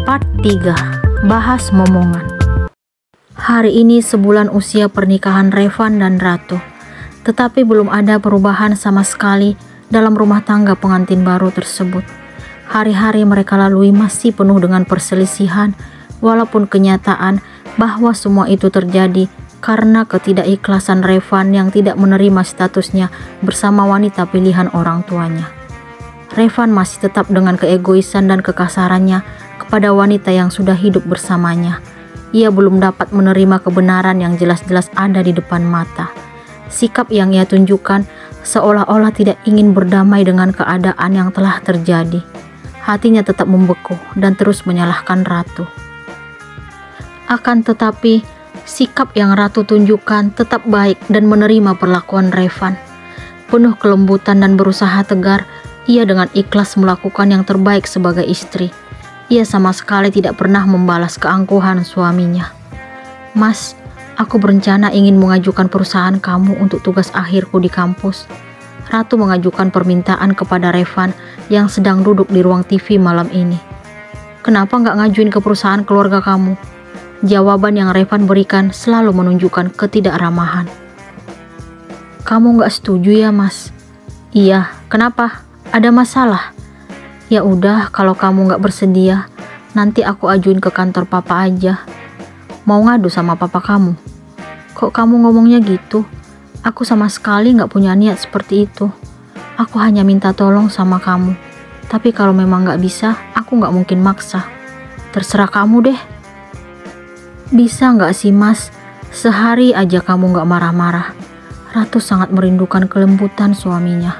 Part 3. Bahas momongan. Hari ini sebulan usia pernikahan Revan dan Ratu, tetapi belum ada perubahan sama sekali dalam rumah tangga pengantin baru tersebut. Hari-hari mereka lalui masih penuh dengan perselisihan, walaupun kenyataan bahwa semua itu terjadi karena ketidakikhlasan Revan yang tidak menerima statusnya bersama wanita pilihan orang tuanya. Revan masih tetap dengan keegoisan dan kekasarannya kepada wanita yang sudah hidup bersamanya. Ia belum dapat menerima kebenaran yang jelas-jelas ada di depan mata. Sikap yang ia tunjukkan seolah-olah tidak ingin berdamai dengan keadaan yang telah terjadi. Hatinya tetap membeku dan terus menyalahkan Ratu. Akan tetapi, sikap yang Ratu tunjukkan tetap baik dan menerima perlakuan Revan. Penuh kelembutan dan berusaha tegar, ia dengan ikhlas melakukan yang terbaik sebagai istri. Ia sama sekali tidak pernah membalas keangkuhan suaminya. "Mas, aku berencana ingin mengajukan perusahaan kamu untuk tugas akhirku di kampus." Ratu mengajukan permintaan kepada Revan yang sedang duduk di ruang TV malam ini. "Kenapa nggak ngajuin ke perusahaan keluarga kamu?" Jawaban yang Revan berikan selalu menunjukkan ketidakramahan. "Kamu nggak setuju ya, Mas?" "Iya, kenapa? Ada masalah?" "Ya udah, kalau kamu nggak bersedia, nanti aku ajuin ke kantor papa aja." "Mau ngadu sama papa kamu?" "Kok kamu ngomongnya gitu? Aku sama sekali nggak punya niat seperti itu. Aku hanya minta tolong sama kamu. Tapi kalau memang nggak bisa, aku nggak mungkin maksa. Terserah kamu deh." "Bisa nggak sih, Mas? Sehari aja kamu nggak marah-marah." Ratu sangat merindukan kelembutan suaminya.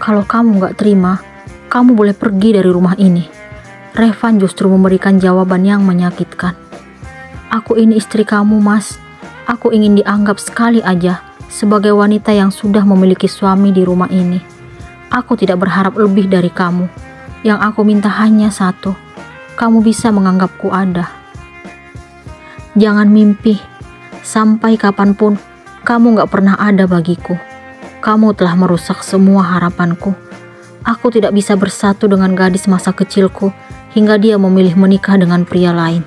"Kalau kamu nggak terima, kamu boleh pergi dari rumah ini." Revan justru memberikan jawaban yang menyakitkan. "Aku ini istri kamu, Mas. Aku ingin dianggap sekali aja sebagai wanita yang sudah memiliki suami di rumah ini. Aku tidak berharap lebih dari kamu. Yang aku minta hanya satu, kamu bisa menganggapku ada. Jangan mimpi. Sampai kapanpun, kamu gak pernah ada bagiku. Kamu telah merusak semua harapanku. Aku tidak bisa bersatu dengan gadis masa kecilku hingga dia memilih menikah dengan pria lain.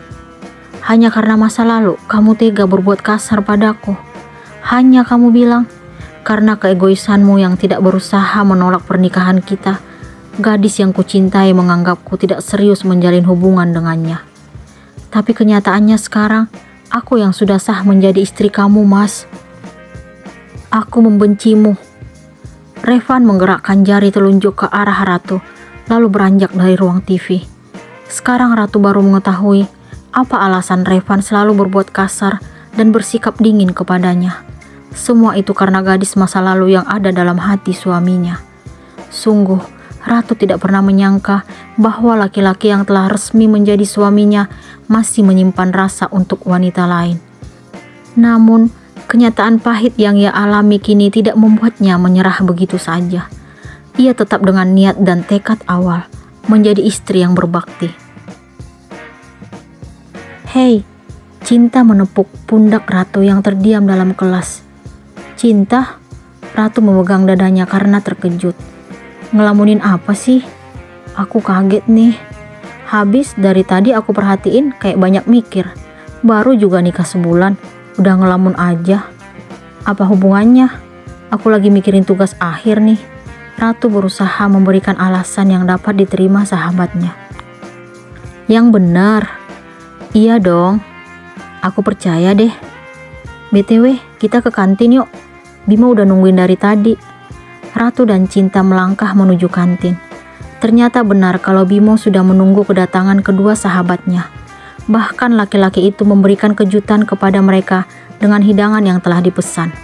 Hanya karena masa lalu kamu tega berbuat kasar padaku. Hanya kamu bilang, karena keegoisanmu yang tidak berusaha menolak pernikahan kita, gadis yang kucintai menganggapku tidak serius menjalin hubungan dengannya. Tapi kenyataannya sekarang, aku yang sudah sah menjadi istri kamu, Mas. Aku membencimu." Revan menggerakkan jari telunjuk ke arah Ratu, lalu beranjak dari ruang TV. Sekarang Ratu baru mengetahui apa alasan Revan selalu berbuat kasar dan bersikap dingin kepadanya. Semua itu karena gadis masa lalu yang ada dalam hati suaminya. Sungguh, Ratu tidak pernah menyangka bahwa laki-laki yang telah resmi menjadi suaminya masih menyimpan rasa untuk wanita lain. Namun, kenyataan pahit yang ia alami kini tidak membuatnya menyerah begitu saja. Ia tetap dengan niat dan tekad awal menjadi istri yang berbakti. "Hei," Cinta menepuk pundak Ratu yang terdiam dalam kelas. "Cinta?" Ratu memegang dadanya karena terkejut. "Ngelamunin apa sih? Aku kaget nih. Habis dari tadi aku perhatiin kayak banyak mikir. Baru juga nikah sebulan, udah ngelamun aja. Apa hubungannya? Aku lagi mikirin tugas akhir nih." Ratu berusaha memberikan alasan yang dapat diterima sahabatnya. "Yang benar." "Iya dong. Aku percaya deh. BTW, kita ke kantin yuk. Bimo udah nungguin dari tadi." Ratu dan Cinta melangkah menuju kantin. Ternyata benar kalau Bimo sudah menunggu kedatangan kedua sahabatnya. Bahkan laki-laki itu memberikan kejutan kepada mereka dengan hidangan yang telah dipesan.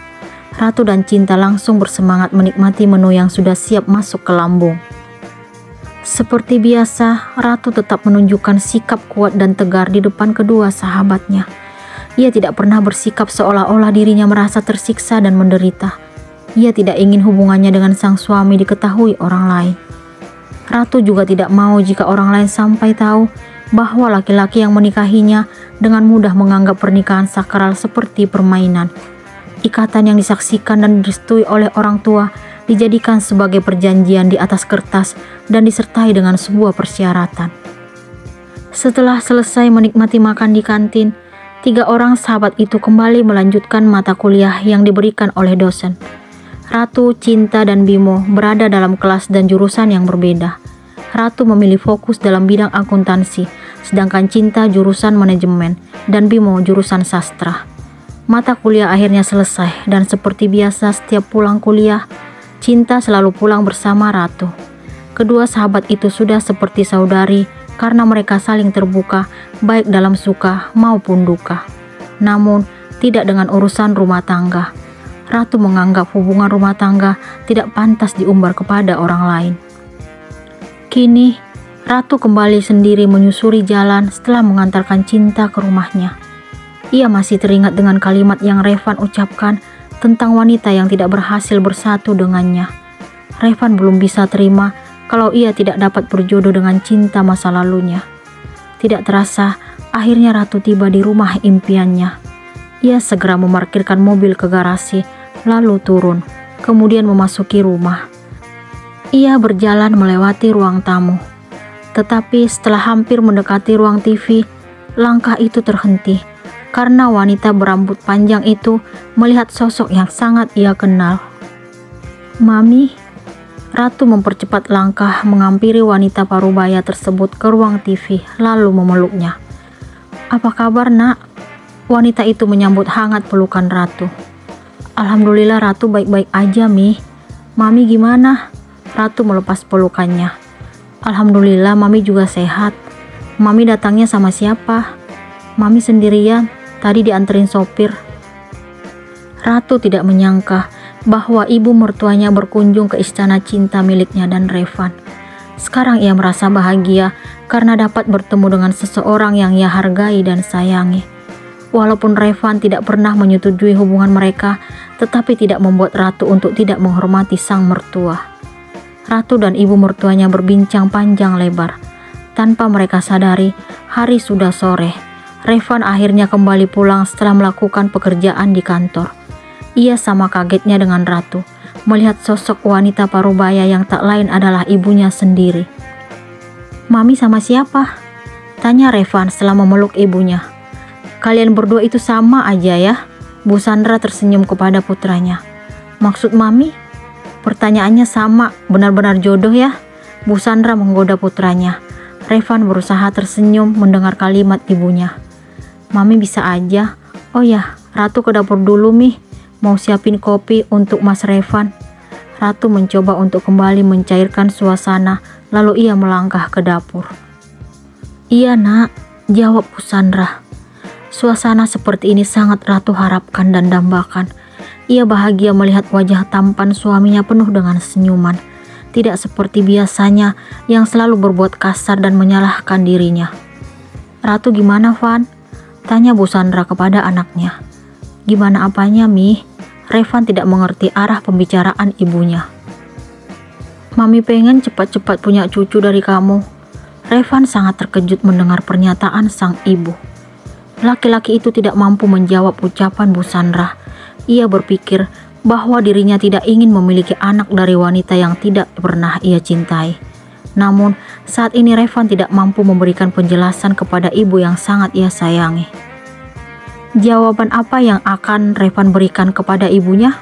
Ratu dan Cinta langsung bersemangat menikmati menu yang sudah siap masuk ke lambung. Seperti biasa, Ratu tetap menunjukkan sikap kuat dan tegar di depan kedua sahabatnya. Ia tidak pernah bersikap seolah-olah dirinya merasa tersiksa dan menderita. Ia tidak ingin hubungannya dengan sang suami diketahui orang lain. Ratu juga tidak mau jika orang lain sampai tahu bahwa laki-laki yang menikahinya dengan mudah menganggap pernikahan sakral seperti permainan. Ikatan yang disaksikan dan direstui oleh orang tua dijadikan sebagai perjanjian di atas kertas dan disertai dengan sebuah persyaratan. Setelah selesai menikmati makan di kantin, 3 orang sahabat itu kembali melanjutkan mata kuliah yang diberikan oleh dosen. Ratu, Cinta, dan Bimo berada dalam kelas dan jurusan yang berbeda. Ratu memilih fokus dalam bidang akuntansi, sedangkan Cinta jurusan manajemen dan Bimo jurusan sastra. Mata kuliah akhirnya selesai dan seperti biasa setiap pulang kuliah, Cinta selalu pulang bersama Ratu. Kedua sahabat itu sudah seperti saudari karena mereka saling terbuka baik dalam suka maupun duka. Namun tidak dengan urusan rumah tangga. Ratu menganggap hubungan rumah tangga tidak pantas diumbar kepada orang lain. Kini Ratu kembali sendiri menyusuri jalan setelah mengantarkan Cinta ke rumahnya. Ia masih teringat dengan kalimat yang Revan ucapkan tentang wanita yang tidak berhasil bersatu dengannya. Revan belum bisa terima kalau ia tidak dapat berjodoh dengan Cinta masa lalunya. Tidak terasa, akhirnya Ratu tiba di rumah impiannya. Ia segera memarkirkan mobil ke garasi, lalu turun, kemudian memasuki rumah. Ia berjalan melewati ruang tamu. Tetapi setelah hampir mendekati ruang TV, langkah itu terhenti karena wanita berambut panjang itu melihat sosok yang sangat ia kenal. "Mami." Ratu mempercepat langkah menghampiri wanita parubaya tersebut ke ruang TV lalu memeluknya. "Apa kabar, Nak?" Wanita itu menyambut hangat pelukan Ratu. "Alhamdulillah Ratu baik-baik aja, Mi. Mami gimana?" Ratu melepas pelukannya. "Alhamdulillah Mami juga sehat. Mami datangnya sama siapa?" "Mami sendirian, tadi dianterin sopir." Ratu tidak menyangka bahwa ibu mertuanya berkunjung ke istana Cinta miliknya dan Revan. Sekarang ia merasa bahagia karena dapat bertemu dengan seseorang yang ia hargai dan sayangi. Walaupun Revan tidak pernah menyetujui hubungan mereka, tetapi tidak membuat Ratu untuk tidak menghormati sang mertua. Ratu dan ibu mertuanya berbincang panjang lebar. Tanpa mereka sadari, hari sudah sore. Revan akhirnya kembali pulang setelah melakukan pekerjaan di kantor. Ia sama kagetnya dengan Ratu, melihat sosok wanita parubaya yang tak lain adalah ibunya sendiri. "Mami sama siapa?" tanya Revan setelah memeluk ibunya. "Kalian berdua itu sama aja ya?" Bu Sandra tersenyum kepada putranya. "Maksud Mami?" "Pertanyaannya sama, benar-benar jodoh ya?" Bu Sandra menggoda putranya. Revan berusaha tersenyum mendengar kalimat ibunya. "Mami bisa aja. Oh ya, Ratu ke dapur dulu, Mi. Mau siapin kopi untuk Mas Revan." Ratu mencoba untuk kembali mencairkan suasana, lalu ia melangkah ke dapur. "Iya, Nak," jawab Bu Sandra. Suasana seperti ini sangat Ratu harapkan dan dambakan. Ia bahagia melihat wajah tampan suaminya penuh dengan senyuman, tidak seperti biasanya yang selalu berbuat kasar dan menyalahkan dirinya. "Ratu gimana, Van?" tanya Bu Sandra kepada anaknya. "Gimana apanya, Mi?" Revan tidak mengerti arah pembicaraan ibunya. "Mami pengen cepat-cepat punya cucu dari kamu." Revan sangat terkejut mendengar pernyataan sang ibu. Laki-laki itu tidak mampu menjawab ucapan Bu Sandra. Ia berpikir bahwa dirinya tidak ingin memiliki anak dari wanita yang tidak pernah ia cintai. Namun, saat ini Revan tidak mampu memberikan penjelasan kepada ibu yang sangat ia sayangi. Jawaban apa yang akan Revan berikan kepada ibunya?